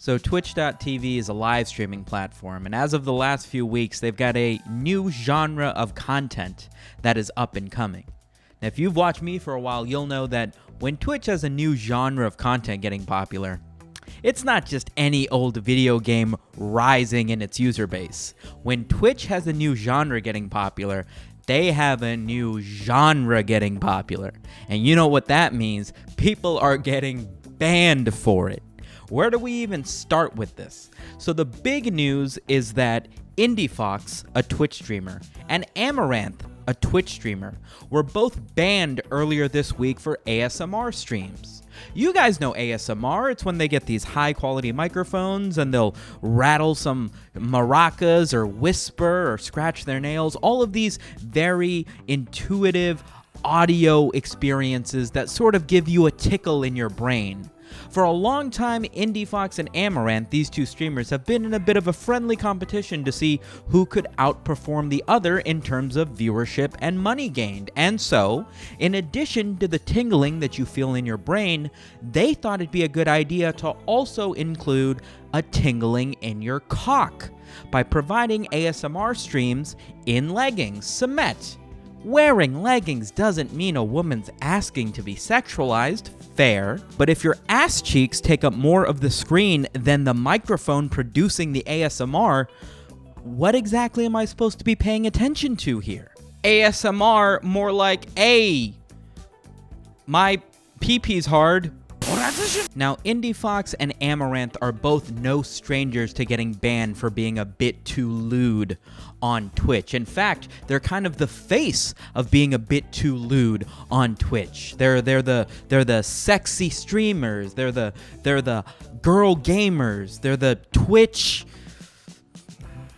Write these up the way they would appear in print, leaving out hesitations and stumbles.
So Twitch.tv is a live streaming platform, and as of the last few weeks, they've got a new genre of content that is up and coming. Now, if you've watched me for a while, you'll know that when Twitch has a new genre of content getting popular, it's not just any old video game rising in its user base. When Twitch has a new genre getting popular, they have a new genre getting popular. And you know what that means? People are getting banned for it. Where do we even start with this? So the big news is that IndieFox, a Twitch streamer, and Amaranth, a Twitch streamer, were both banned earlier this week for ASMR streams. You guys know ASMR. It's when they get these high-quality microphones and they'll rattle some maracas or whisper or scratch their nails. All of these very intuitive audio experiences that sort of give you a tickle in your brain. For a long time, IndieFox and Amaranth, these two streamers, have been in a bit of a friendly competition to see who could outperform the other in terms of viewership and money gained. And so, in addition to the tingling that you feel in your brain, they thought it'd be a good idea to also include a tingling in your cock by providing ASMR streams in leggings. Submit. Wearing leggings doesn't mean a woman's asking to be sexualized, fair, but if your ass cheeks take up more of the screen than the microphone producing the ASMR, what exactly am I supposed to be paying attention to here? ASMR more like, "Ay, my pee-pee's hard." Now, IndieFox and Amaranth are both no strangers to getting banned for being a bit too lewd on Twitch. In fact, they're kind of the face of being a bit too lewd on Twitch. They're the sexy streamers. They're the girl gamers. They're the Twitch.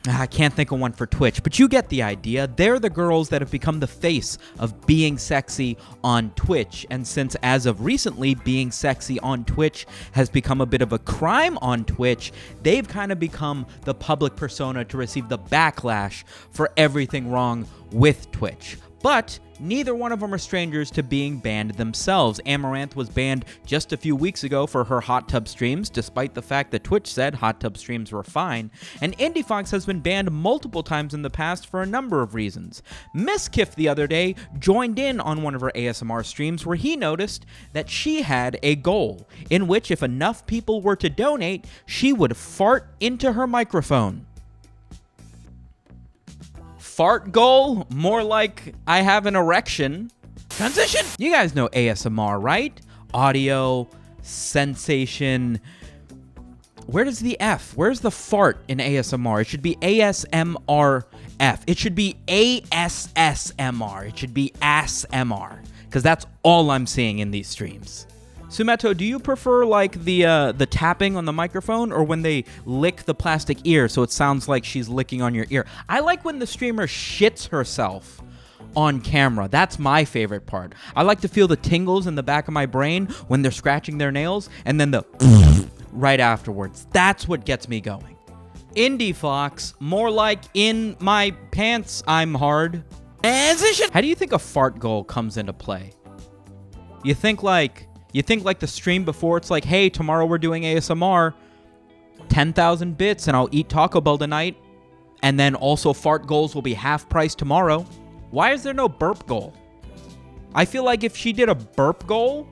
I can't think of one for Twitch, but you get the idea. They're the girls that have become the face of being sexy on Twitch. And since as of recently, being sexy on Twitch has become a bit of a crime on Twitch, they've kind of become the public persona to receive the backlash for everything wrong with Twitch. But neither one of them are strangers to being banned themselves. Amaranth was banned just a few weeks ago for her hot tub streams, despite the fact that Twitch said hot tub streams were fine. And IndieFox has been banned multiple times in the past for a number of reasons. Miskiff the other day joined in on one of her ASMR streams where he noticed that she had a goal in which if enough people were to donate, she would fart into her microphone. Fart goal? More like I have an erection. Transition! You guys know ASMR, right? Audio, sensation. Where does the F? Where's the fart in ASMR? It should be ASMRF. It should be ASSMR. It should be ASMR. Because that's all I'm seeing in these streams. Sumito, do you prefer like the tapping on the microphone or when they lick the plastic ear so it sounds like she's licking on your ear? I like when the streamer shits herself on camera. That's my favorite part. I like to feel the tingles in the back of my brain when they're scratching their nails and then the right afterwards. That's what gets me going. IndieFox, more like in my pants I'm hard. How do you think a fart goal comes into play? You think like the stream before, it's like, hey, tomorrow we're doing ASMR, 10,000 bits, and I'll eat Taco Bell tonight, and then also fart goals will be half price tomorrow. Why is there no burp goal? I feel like if she did a burp goal,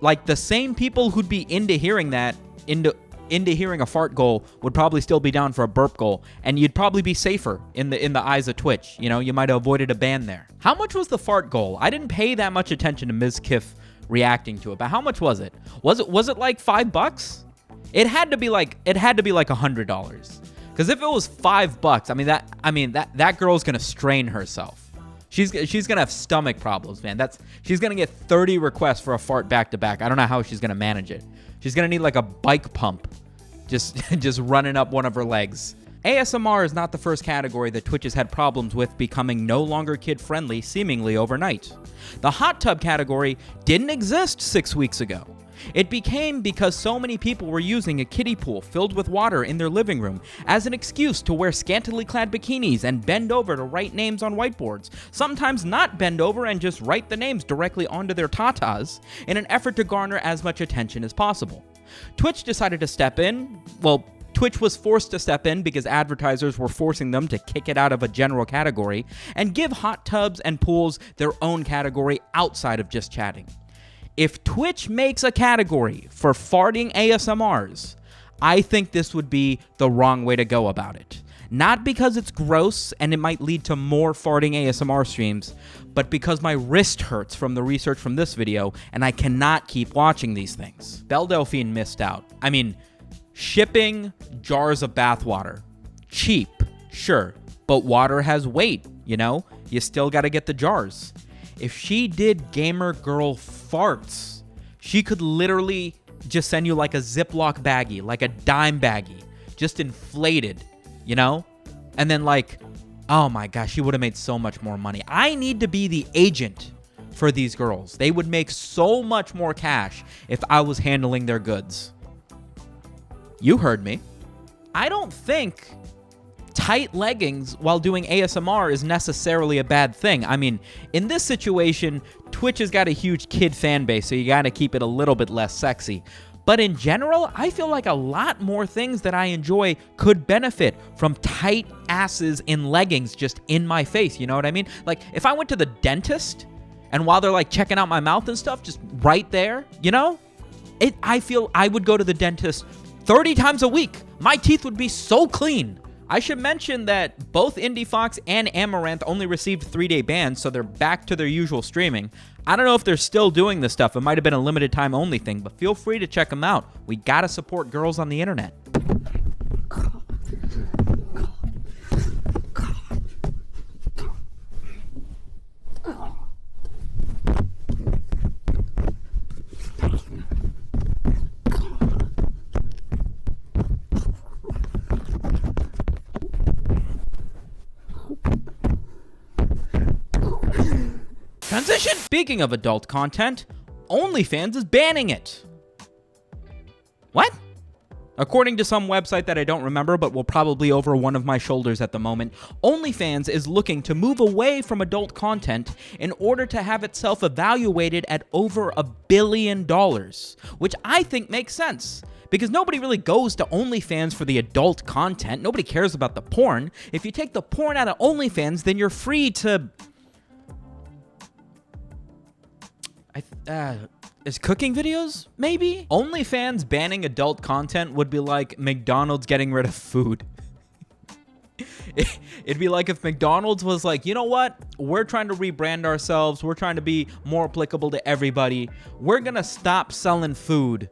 like the same people who'd be into hearing that, into hearing a fart goal, would probably still be down for a burp goal, and you'd probably be safer in the eyes of Twitch. You know, you might have avoided a ban there. How much was the fart goal? I didn't pay that much attention to Ms. Kiff reacting to it, but how much was it? Was it like $5? It had to be like $100. Because if it was $5, I mean that girl's gonna strain herself. She's gonna have stomach problems, man. She's gonna get 30 requests for a fart back to back. I don't know how she's gonna manage it. She's gonna need like a bike pump, just running up one of her legs. ASMR is not the first category that Twitch has had problems with becoming no longer kid-friendly seemingly overnight. The hot tub category didn't exist 6 weeks ago. It became because so many people were using a kiddie pool filled with water in their living room as an excuse to wear scantily clad bikinis and bend over to write names on whiteboards, sometimes not bend over and just write the names directly onto their tatas in an effort to garner as much attention as possible. Twitch decided to step in. Well, Twitch was forced to step in because advertisers were forcing them to kick it out of a general category and give hot tubs and pools their own category outside of just chatting. If Twitch makes a category for farting ASMRs, I think this would be the wrong way to go about it. Not because it's gross and it might lead to more farting ASMR streams, but because my wrist hurts from the research from this video and I cannot keep watching these things. Belle Delphine missed out. I mean, shipping jars of bathwater. Cheap, sure, but water has weight, you know? You still gotta get the jars. If she did gamer girl farts, she could literally just send you like a Ziploc baggie, like a dime baggie, just inflated, you know? And then like, oh my gosh, she would have made so much more money. I need to be the agent for these girls. They would make so much more cash if I was handling their goods. You heard me. I don't think tight leggings while doing ASMR is necessarily a bad thing. I mean, in this situation, Twitch has got a huge kid fan base, so you gotta keep it a little bit less sexy. But in general, I feel like a lot more things that I enjoy could benefit from tight asses in leggings just in my face, you know what I mean? Like, if I went to the dentist, and while they're like checking out my mouth and stuff, just right there, you know? I feel I would go to the dentist 30 times a week. My teeth would be so clean. I should mention that both Indie Fox and Amaranth only received 3-day bans, so they're back to their usual streaming. I don't know if they're still doing this stuff. It might have been a limited time only thing, but feel free to check them out. We gotta support girls on the internet. Transition! Speaking of adult content, OnlyFans is banning it. What? According to some website that I don't remember but will probably over one of my shoulders at the moment, OnlyFans is looking to move away from adult content in order to have itself evaluated at over $1 billion, which I think makes sense. Because nobody really goes to OnlyFans for the adult content. Nobody cares about the porn. If you take the porn out of OnlyFans, then you're free to... is cooking videos, maybe? OnlyFans banning adult content would be like McDonald's getting rid of food. It'd be like if McDonald's was like, you know what? We're trying to rebrand ourselves. We're trying to be more applicable to everybody. We're gonna stop selling food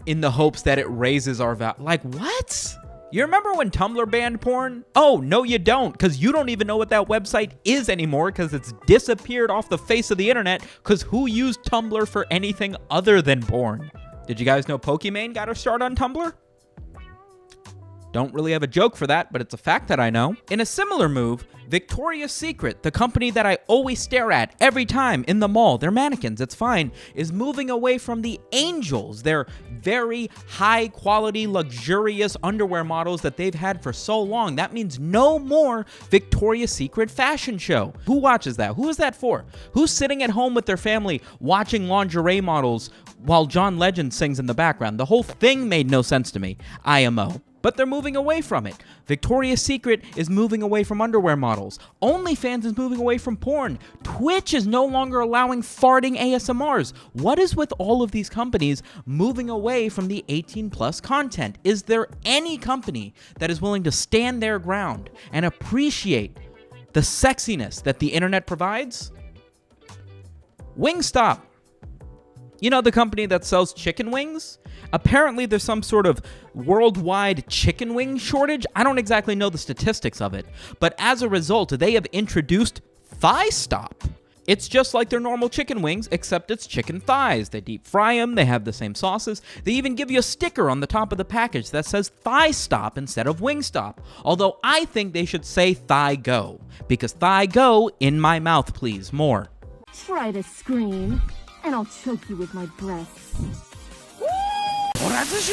in the hopes that it raises our value. Like, what? You remember when Tumblr banned porn? Oh, no you don't, because you don't even know what that website is anymore because it's disappeared off the face of the internet because who used Tumblr for anything other than porn? Did you guys know Pokimane got her start on Tumblr? Don't really have a joke for that, but it's a fact that I know. In a similar move, Victoria's Secret, the company that I always stare at every time in the mall, they're mannequins, it's fine, is moving away from the Angels, their very high quality, luxurious underwear models that they've had for so long. That means no more Victoria's Secret fashion show. Who watches that? Who is that for? Who's sitting at home with their family watching lingerie models while John Legend sings in the background? The whole thing made no sense to me, IMO. But they're moving away from it. Victoria's Secret is moving away from underwear models. OnlyFans is moving away from porn. Twitch is no longer allowing farting ASMRs. What is with all of these companies moving away from the 18+ content? Is there any company that is willing to stand their ground and appreciate the sexiness that the internet provides? Wingstop. You know, the company that sells chicken wings? Apparently, there's some sort of worldwide chicken wing shortage. I don't exactly know the statistics of it. But as a result, they have introduced Thigh Stop. It's just like their normal chicken wings, except it's chicken thighs. They deep fry them. They have the same sauces. They even give you a sticker on the top of the package that says Thigh Stop instead of Wingstop. Although I think they should say Thigh Go. Because Thigh Go, in my mouth, please, more. Try to scream, and I'll choke you with my breasts.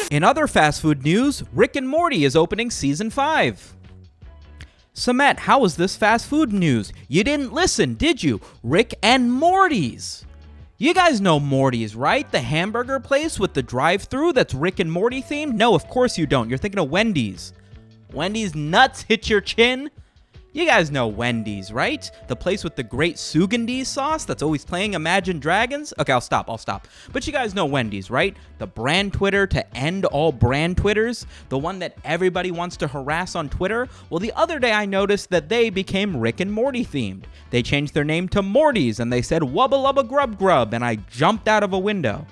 In other fast food news, Rick and Morty is opening season 5. Samet, how is this fast food news? You didn't listen, did you? Rick and Morty's. You guys know Morty's, right? The hamburger place with the drive-thru that's Rick and Morty themed? No, of course you don't. You're thinking of Wendy's. Wendy's nuts hit your chin? You guys know Wendy's, right? The place with the great Sugandhi sauce that's always playing Imagine Dragons? Okay, I'll stop. But you guys know Wendy's, right? The brand Twitter to end all brand Twitters? The one that everybody wants to harass on Twitter? Well, the other day I noticed that they became Rick and Morty themed. They changed their name to Morty's and they said Wubba Lubba Grub Grub, and I jumped out of a window.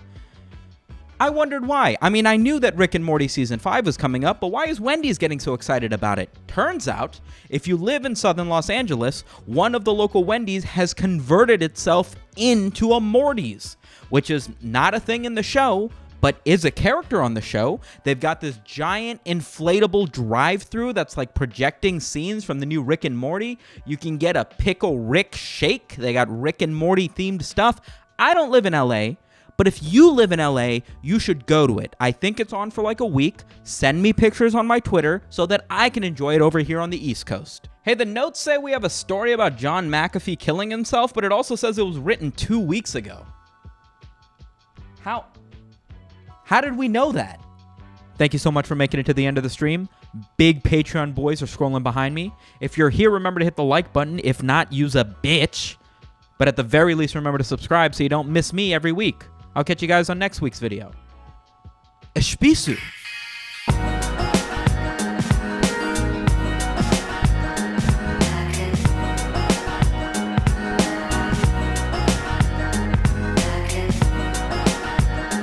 I wondered why. I mean, I knew that Rick and Morty Season 5 was coming up, but why is Wendy's getting so excited about it? Turns out, if you live in southern Los Angeles, one of the local Wendy's has converted itself into a Morty's, which is not a thing in the show, but is a character on the show. They've got this giant inflatable drive-thru that's like projecting scenes from the new Rick and Morty. You can get a Pickle Rick shake. They got Rick and Morty themed stuff. I don't live in LA, but if you live in LA, you should go to it. I think it's on for like a week. Send me pictures on my Twitter so that I can enjoy it over here on the East Coast. Hey, the notes say we have a story about John McAfee killing himself, but it also says it was written 2 weeks ago. How did we know that? Thank you so much for making it to the end of the stream. Big Patreon boys are scrolling behind me. If you're here, remember to hit the like button. If not, use a bitch. But at the very least, remember to subscribe so you don't miss me every week. I'll catch you guys on next week's video. Espisu.